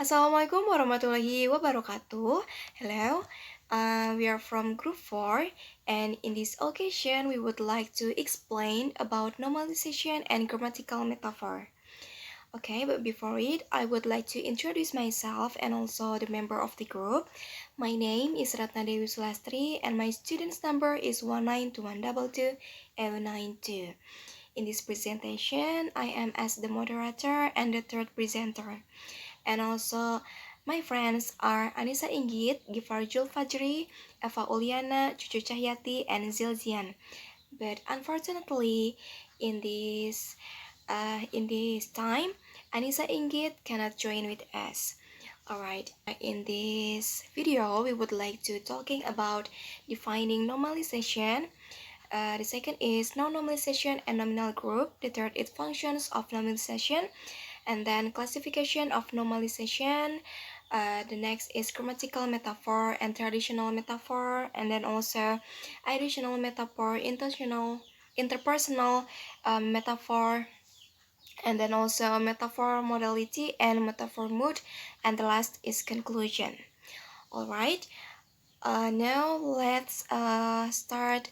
Assalamualaikum warahmatullahi wabarakatuh. Hello, we are from Group 4, and in this occasion, we would like to explain about nominalization and grammatical metaphor. Okay, but before it, I would like to introduce myself and also the member of the group. My name is Ratna Dewi Sulasri, and my student's number is 1921222. In this presentation, I am as the moderator and the third presenter. And also, my friends are Annisaa Inggit, Ghifar Zulfajri, Eva Uliana, Cucu Cahyati, and Zildzian. But unfortunately, in this time, Annisaa Inggit cannot join with us. Alright, in this video, we would like to talking about defining normalization. The second is non-normalization and nominal group. The third is functions of normalization. And then classification of normalization. The next is grammatical metaphor and traditional metaphor, and then also additional metaphor, interpersonal metaphor, and then also metaphor modality and metaphor mood, and the last is conclusion. Alright, now let's start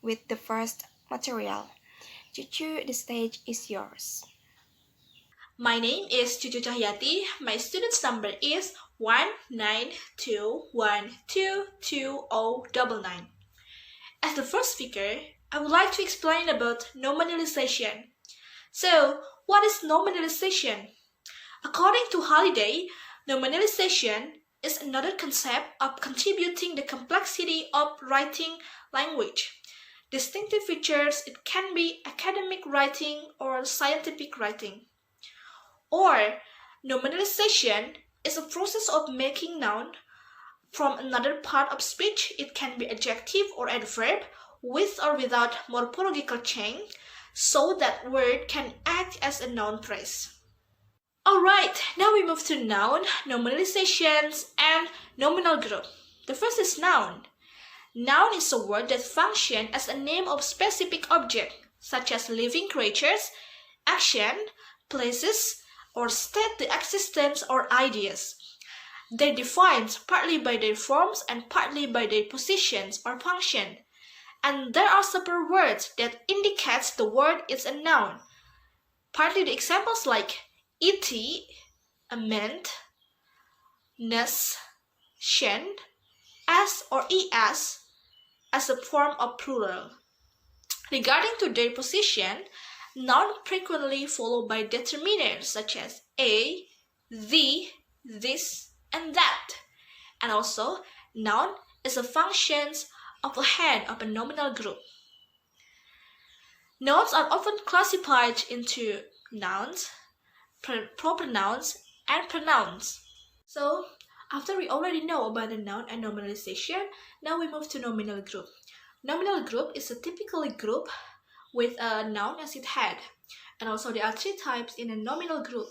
with the first material. Cucu, the stage is yours. My name is Cucu Cahyati. My student's number is 192122099. As the first speaker, I would like to explain about nominalization. So, what is nominalization? According to Holiday, nominalization is another concept of contributing the complexity of writing language. Distinctive features, it can be academic writing or scientific writing. Or, nominalization is a process of making noun from another part of speech. It can be adjective or adverb with or without morphological change, so that word can act as a noun phrase. Alright, now we move to noun, nominalizations, and nominal group. The first is noun. Noun is a word that functions as a name of specific object, such as living creatures, action, places, or state the existence or ideas. They're defined partly by their forms and partly by their positions or function. And there are separate words that indicates the word is a noun. Partly the examples like iti, ament, nes, shen, as or es as a form of plural. Regarding to their position, noun frequently followed by determiners such as a, the, this, and that. And also, noun is a function of the head of a nominal group. Nouns are often classified into nouns, proper nouns, and pronouns. So, after we already know about the noun and nominalization, now we move to nominal group. Nominal group is a typical group with a noun as its head. And also there are three types in a nominal group.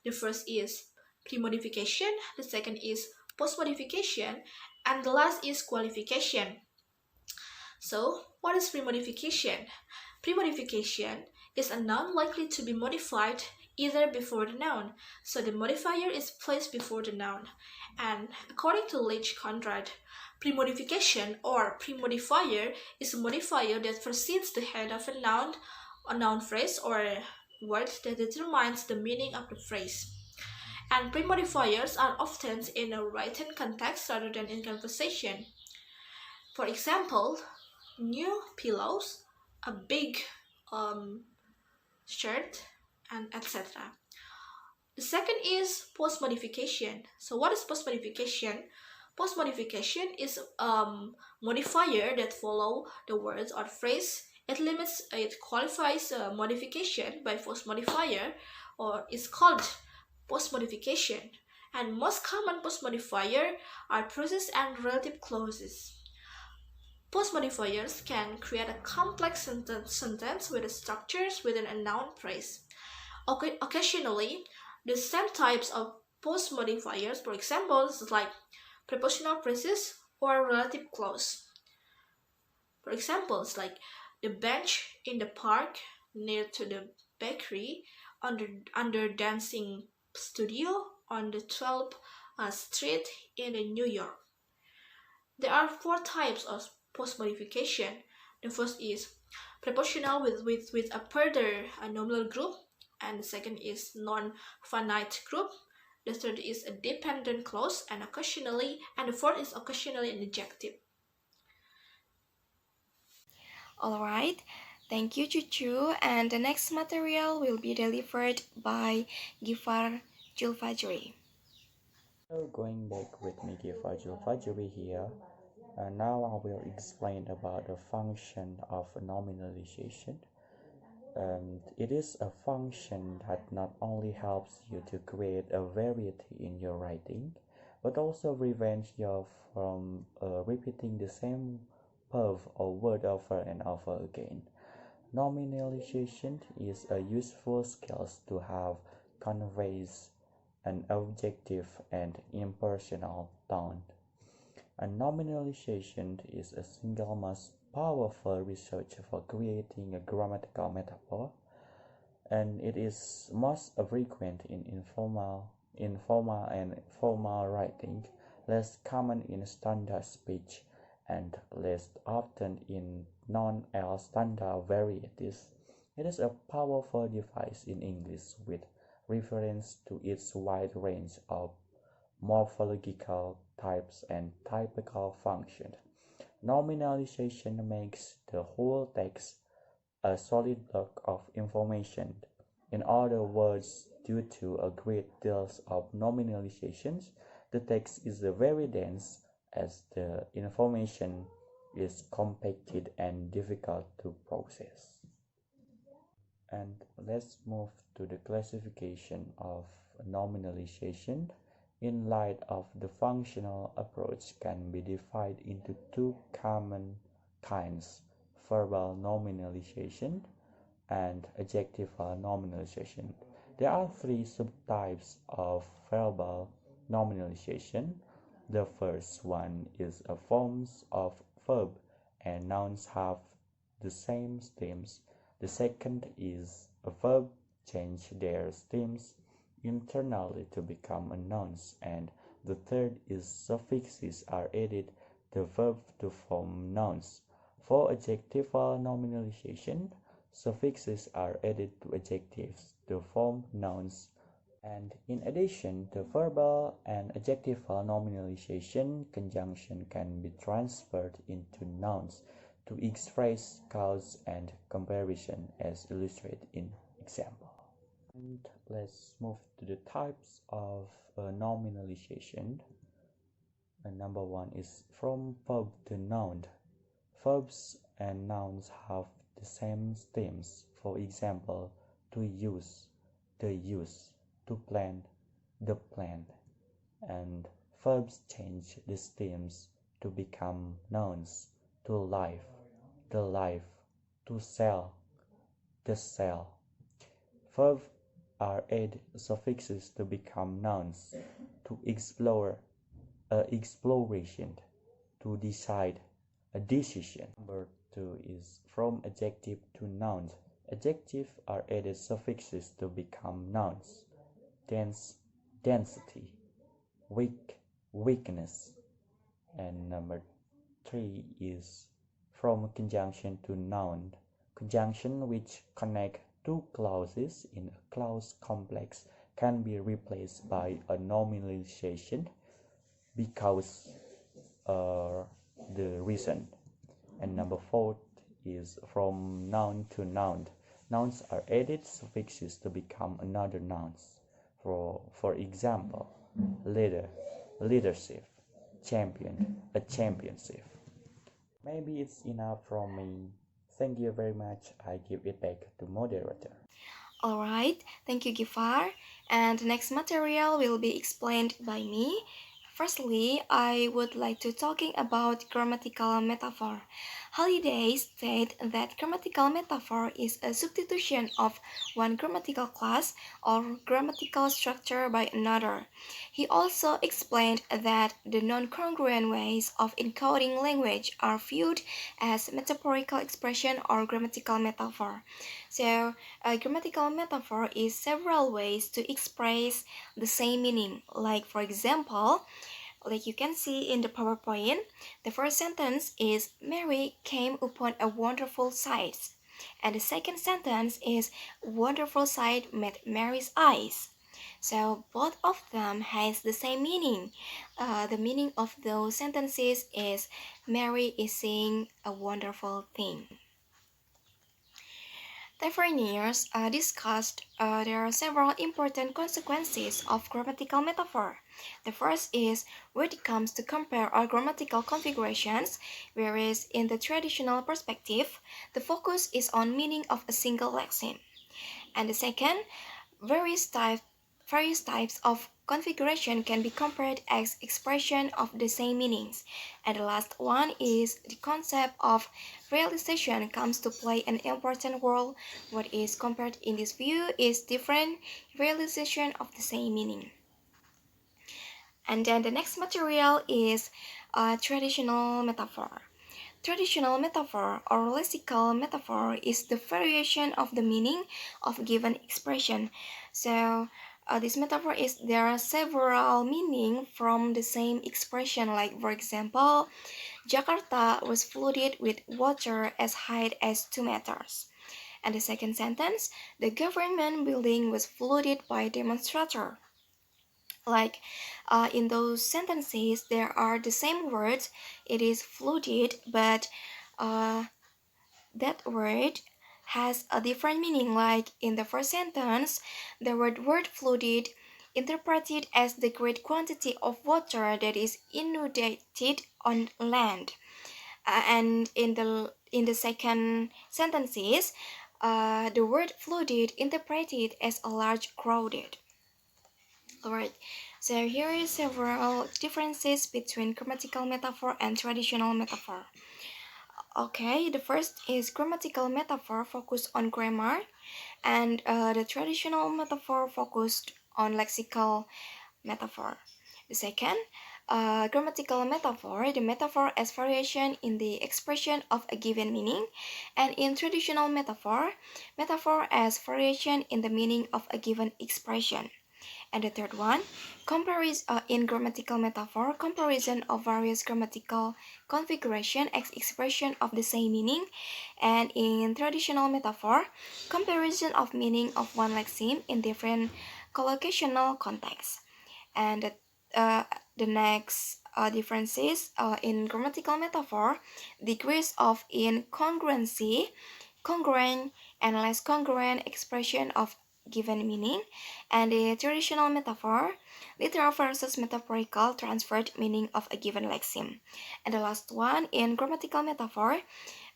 The first is pre-modification, the second is post-modification, and the last is qualification. So, what is pre-modification? Pre-modification is a noun likely to be modified either before the noun, so the modifier is placed before the noun. And according to Leach Conrad, pre-modification or pre-modifier is a modifier that precedes the head of a noun phrase or word that determines the meaning of the phrase. And pre-modifiers are often in a written context rather than in conversation. For example, new pillows, a big shirt, and etc. The second is post-modification. So what is post-modification? Post-modification is modifier that follow the words or phrase. It qualifies modification by post-modifier, or is called post-modification. And most common post-modifier are process and relative clauses. Post-modifiers can create a complex sentence with structures within a noun phrase. Occasionally, the same types of post-modifiers, for example, is like prepositional phrases or relative clause. For example, it's like the bench in the park near to the bakery under dancing studio on the 12th Street in New York. There are four types of post-modification. The first is proportional with a further nominal group, and the second is non-finite group. The third is a dependent clause, and the fourth is occasionally an adjective. Alright, thank you, Cucu. And the next material will be delivered by Ghifar Zulfajri. So going back with me, Eva Zulfajri here, and now I will explain about the function of nominalization. It is a function that not only helps you to create a variety in your writing, but also prevents you from repeating the same verb or word over and over again. Nominalization is a useful skill to have conveys an objective and impersonal tone. A nominalization is a single most powerful research for creating a grammatical metaphor, and it is most frequent in informal and formal writing, less common in standard speech, and less often in non-standard varieties. It is a powerful device in English with reference to its wide range of morphological types and typical functions. Nominalization makes the whole text a solid block of information. In other words, due to a great deal of nominalizations, the text is very dense as the information is compacted and difficult to process. And let's move to the classification of nominalization. In light of the functional approach can be divided into two common kinds, verbal nominalization and adjectival nominalization. There are three subtypes of verbal nominalization. The first one is a forms of verb and nouns have the same stems. The second is a verb change their stems internally to become a nouns, and the third is suffixes are added the verb to form nouns. For adjectival nominalization, suffixes are added to adjectives to form nouns, and in addition to verbal and adjectival nominalization, conjunction can be transferred into nouns to express cause and comparison as illustrated in example. And let's move to the types of nominalization. Number one is from verb to noun. Verbs and nouns have the same stems. For example, to use, the use, to plant, the plant. And verbs change the stems to become nouns. To life, the life, to sell, the sell. Verbs are added suffixes to become nouns. To explore, exploration. To decide, a decision. Number two is from adjective to nouns. Adjectives are added suffixes to become nouns. Dense, density. Weak, weakness. And number three is from conjunction to noun. Conjunction which connect two clauses in a clause complex can be replaced by a nominalization because the reason. And number four is from noun to noun. Nouns are added suffixes to become another nouns. For example, leader, leadership, champion, a championship. Maybe it's enough from me. Thank you very much. I give it back to moderator. Alright, thank you, Ghifar. And the next material will be explained by me. Firstly, I would like to talking about grammatical metaphor. Holiday stated that grammatical metaphor is a substitution of one grammatical class or grammatical structure by another. He also explained that the non-congruent ways of encoding language are viewed as metaphorical expression or grammatical metaphor. So, a grammatical metaphor is several ways to express the same meaning. Like, for example, like you can see in the PowerPoint, the first sentence is Mary came upon a wonderful sight. And the second sentence is wonderful sight met Mary's eyes. So both of them has the same meaning. The meaning of those sentences is Mary is seeing a wonderful thing. Taverniers discussed there are several important consequences of grammatical metaphor. The first is when it comes to compare our grammatical configurations, whereas in the traditional perspective, the focus is on meaning of a single lexeme. And the second, various types various types of configuration can be compared as expression of the same meanings. And the last one is the concept of realization comes to play an important role. What is compared in this view is different realization of the same meaning. And then the next material is traditional metaphor. Traditional metaphor or lexical metaphor is the variation of the meaning of a given expression. So this metaphor is there are several meaning from the same expression. Like for example, Jakarta was flooded with water as high as 2 meters. And the second sentence, the government building was flooded by demonstrator. Like in those sentences, there are the same words. It is flooded, but uh, that word has a different meaning. Like in the first sentence, the word flooded interpreted as the great quantity of water that is inundated on land. And in the second sentences, the word flooded interpreted as a large crowded. Alright, so here is several differences between grammatical metaphor and traditional metaphor. Okay, the first is grammatical metaphor focused on grammar, and the traditional metaphor focused on lexical metaphor. The second, grammatical metaphor, the metaphor as variation in the expression of a given meaning, and in traditional metaphor, metaphor as variation in the meaning of a given expression. And the third one, in grammatical metaphor, comparison of various grammatical configuration as expression of the same meaning. And in traditional metaphor, comparison of meaning of one lexeme in different collocational contexts. And the next differences in grammatical metaphor, degrees of incongruency, congruent and less congruent expression of given meaning, and the traditional metaphor, literal versus metaphorical transferred meaning of a given lexeme. And the last one, in grammatical metaphor,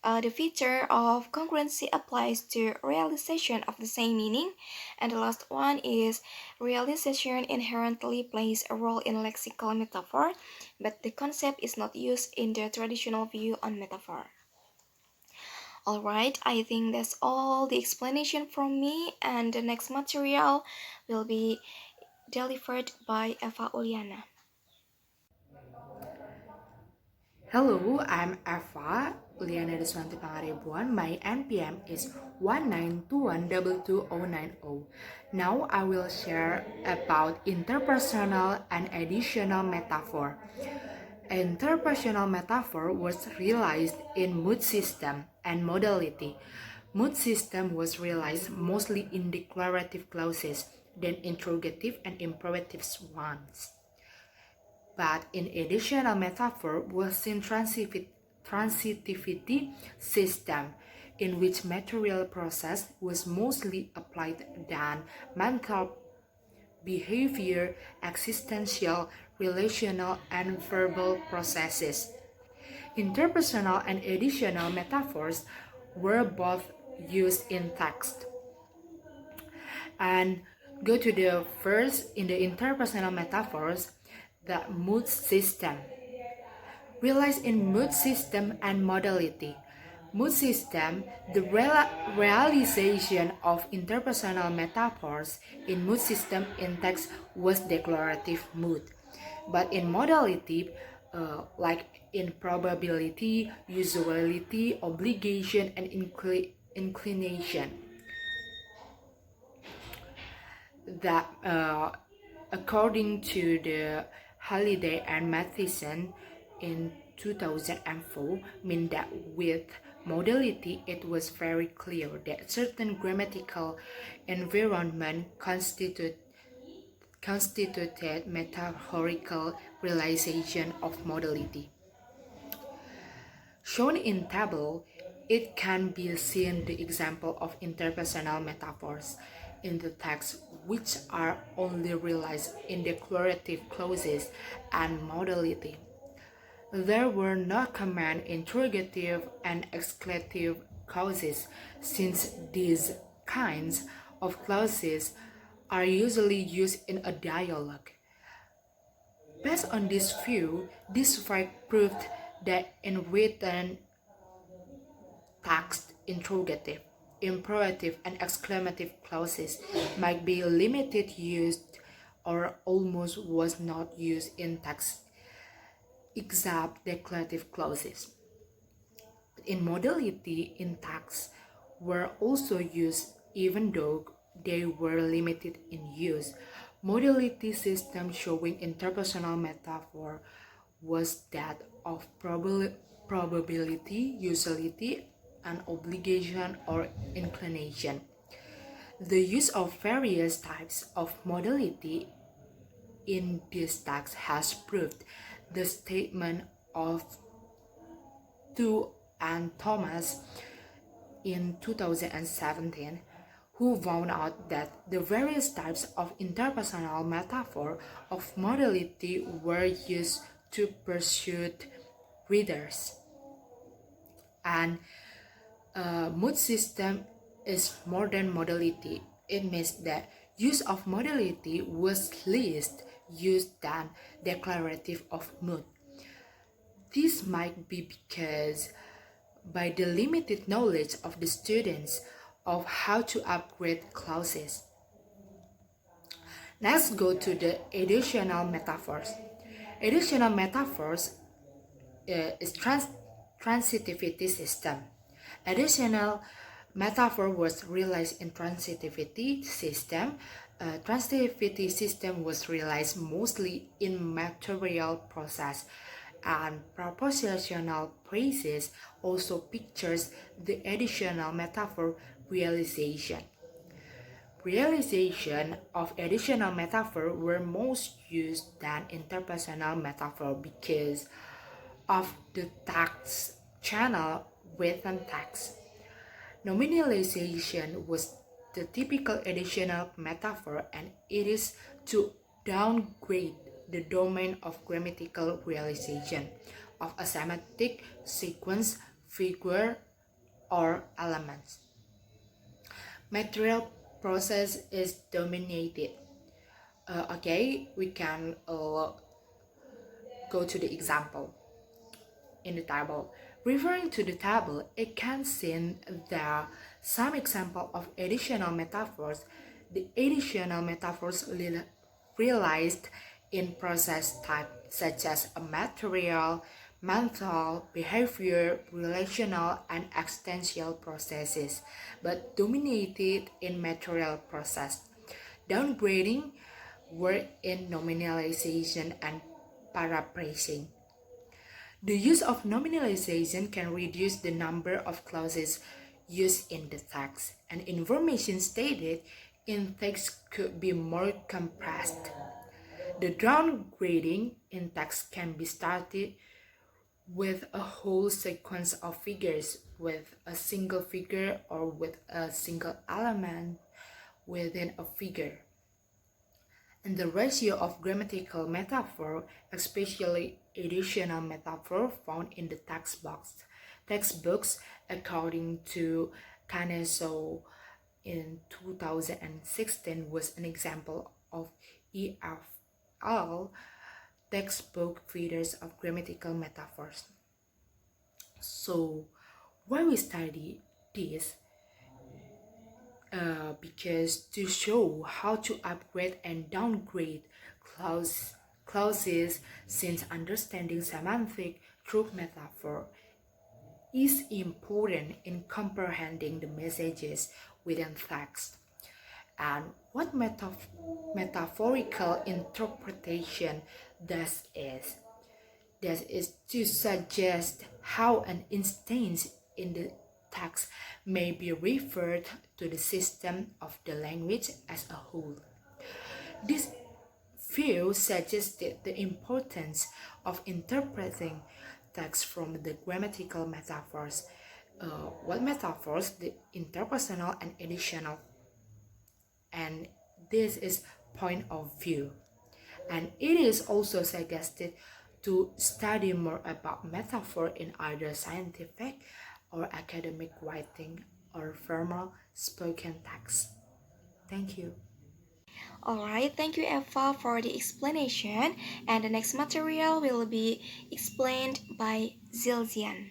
the feature of congruency applies to realization of the same meaning. And the last one is realization inherently plays a role in lexical metaphor, but the concept is not used in the traditional view on metaphor. Alright, I think that's all the explanation from me, and the next material will be delivered by Eva Uliana. Hello, I'm Eva Uliana Deswanty. My NPM is 1921222090. Now I will share about interpersonal and additional metaphor. Interpersonal metaphor was realized in mood system and modality. Mood system was realized mostly in declarative clauses than interrogative and imperative ones. But in additional metaphor was in transitivity system, in which material process was mostly applied than mental behavior, existential, relational, and verbal processes. Interpersonal and additional metaphors were both used in text. And go to the first in the interpersonal metaphors, the mood system. Realized in mood system and modality. mood system, the realization of interpersonal metaphors in mood system in text was declarative mood. But in modality, like in probability, usuality, obligation, and inclination, that according to the Halliday and Matheson in 2004, mean that with modality it was very clear that certain grammatical environment constituted metaphorical realization of modality. Shown in table, it can be seen the example of interpersonal metaphors in the text which are only realized in declarative clauses and modality. There were no command, interrogative, and exclamative clauses since these kinds of clauses are usually used in a dialogue. Based on this view, this fact proved that in written text, interrogative, imperative, and exclamative clauses might be limited used or almost was not used in text except declarative clauses. In modality, in text were also used even though they were limited in use. Modality system showing interpersonal metaphor was that of probability, usuality, and obligation or inclination. The use of various types of modality in this text has proved the statement of Tu and Thomas in 2017, who found out that the various types of interpersonal metaphor of modality were used to persuade readers. And mood system is more than modality. It means that use of modality was less used than declarative of mood. This might be because by the limited knowledge of the students of how to upgrade clauses. Let's go to the additional metaphors. Additional metaphors is transitivity system. Additional metaphor was realized in transitivity system. Transitivity system was realized mostly in material process, and propositional phrases also pictures the additional metaphor realization. Realization of additional metaphor were most used than interpersonal metaphor because of the text channel written text. Nominalization was the typical additional metaphor, and it is to downgrade the domain of grammatical realization of a semantic sequence, figure, or elements. Material process is dominated. Okay, we can go to the example in the table. Referring to the table, it can see there some example of additional metaphors. The additional metaphors realized in process type such as a material, mental, behavior, relational, and existential processes, but dominated in material process. Downgrading were in nominalization and paraphrasing. The use of nominalization can reduce the number of clauses used in the text, and information stated in text could be more compressed. The downgrading in text can be started with a whole sequence of figures, with a single figure, or with a single element within a figure. And the ratio of grammatical metaphor, especially additional metaphor, found in the textbooks according to Annisaa in 2016 was an example of EFL textbook feeders of grammatical metaphors. So Why we study this? Because to show how to upgrade and downgrade clauses, since understanding semantic through metaphor is important in comprehending the messages within text. And what metaphorical interpretation does is to suggest how an instance in the text may be referred to the system of the language as a whole. This view suggested the importance of interpreting text from the grammatical metaphors. What metaphors? The interpersonal and additional. And this is point of view. And it is also suggested to study more about metaphor in either scientific or academic writing or formal spoken text. Thank you. Alright, thank you Eva for the explanation, and the next material will be explained by Zildzian.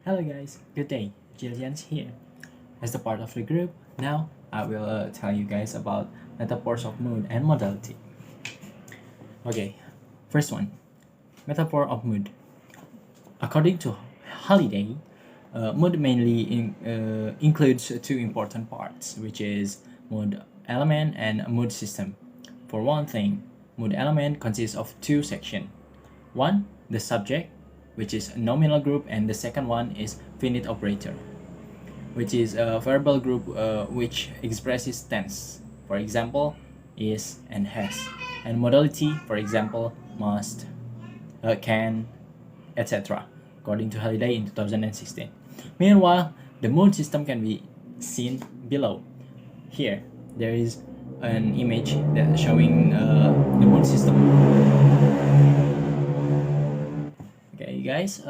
Hello guys, good day, Zildzian's here. As the part of the group, now I will tell you guys about metaphors of mood and modality. Okay, first one, metaphor of mood. According to Holiday, mood mainly includes two important parts, which is mood element and mood system. For one thing, mood element consists of two sections. One, the subject, which is a nominal group, and the second one is finite operator, which is a verbal group which expresses tense. For example, is and has. And modality, for example, must, can, etc. According to Holiday in 2016. Meanwhile, the mood system can be seen below. Here, there is an image that showing the mood system. Okay, guys,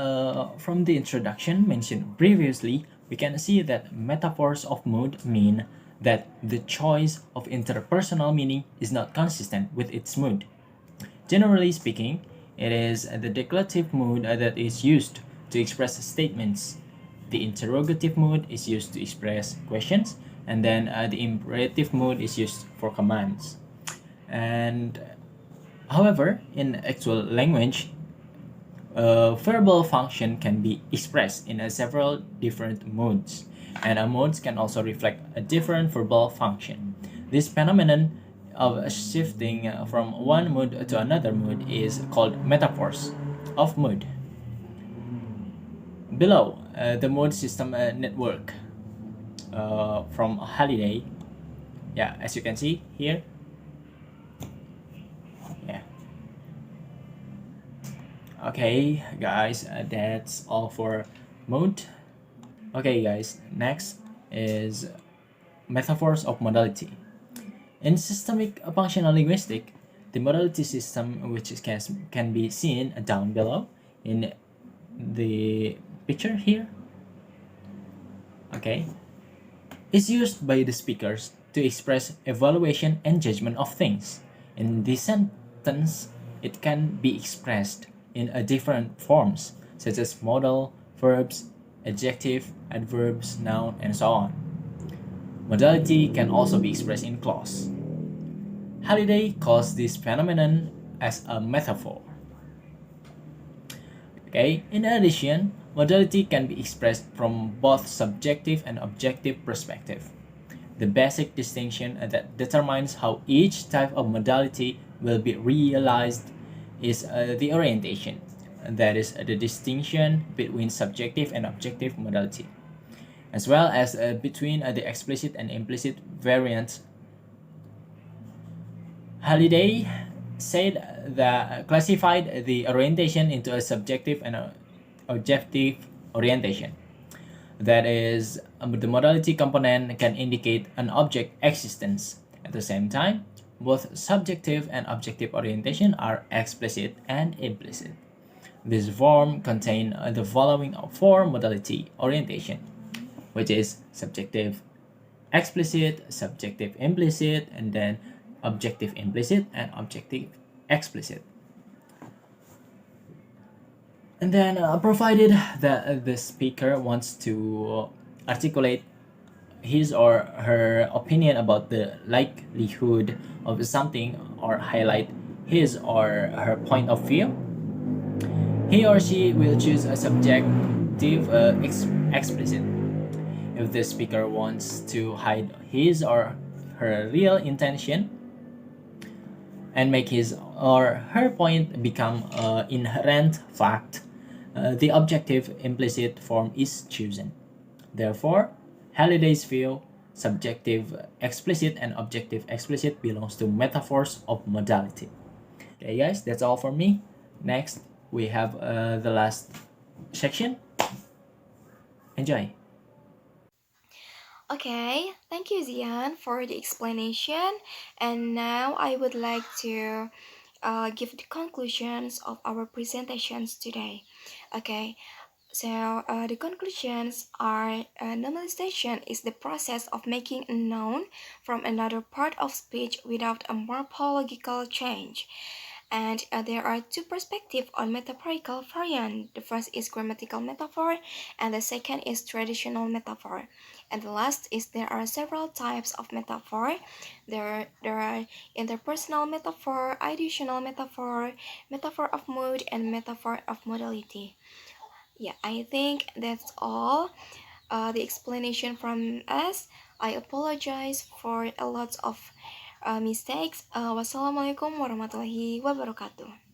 from the introduction mentioned previously, we can see that metaphors of mood mean that the choice of interpersonal meaning is not consistent with its mood. Generally speaking, it is the declarative mood that is used to express statements. The interrogative mood is used to express questions, and then the imperative mood is used for commands. And however, in actual language, verbal function can be expressed in several different modes, and modes can also reflect a different verbal function. This phenomenon of shifting from one mood to another mood is called metaphors of mood. Below, the mood system network from Holiday. Yeah, as you can see here. Yeah. Okay, guys, that's all for mood. Okay, guys, next is metaphors of modality. In systemic functional linguistics, the modality system, which can be seen down below in the picture here, okay, is used by the speakers to express evaluation and judgment of things. In this sentence, it can be expressed in different forms, such as modal, verbs, adjective, adverbs, noun, and so on. Modality can also be expressed in clause. Holiday calls this phenomenon as a metaphor. Okay, in addition, modality can be expressed from both subjective and objective perspective. The basic distinction that determines how each type of modality will be realized is the orientation. That is the distinction between subjective and objective modality, as well as between the explicit and implicit variants. Holiday said that classified the orientation into a subjective and objective orientation. That is, the modality component can indicate an object existence. At the same time, both subjective and objective orientation are explicit and implicit. This form contains the following four modality orientation, which is subjective explicit, subjective implicit, and then objective implicit and objective explicit. And then, provided that the speaker wants to articulate his or her opinion about the likelihood of something or highlight his or her point of view, he or she will choose a subjective explicit. If the speaker wants to hide his or her real intention and make his or her point become an inherent fact, the objective implicit form is chosen. Therefore, Halliday's view, subjective explicit and objective explicit belongs to metaphors of modality. Okay, guys, that's all for me. Next, we have the last section. Enjoy. Okay, thank you, Zian, for the explanation. And now I would like to give the conclusions of our presentations today. Okay, so the conclusions are normalization is the process of making a noun from another part of speech without a morphological change. And there are two perspectives on metaphorical variant. The first is grammatical metaphor, and the second is traditional metaphor. And the last is there are several types of metaphor. There are interpersonal metaphor, additional metaphor, metaphor of mood, and metaphor of modality. Yeah, I think that's all. The explanation from us. I apologize for a lot of mistakes. Wassalamualaikum warahmatullahi wabarakatuh.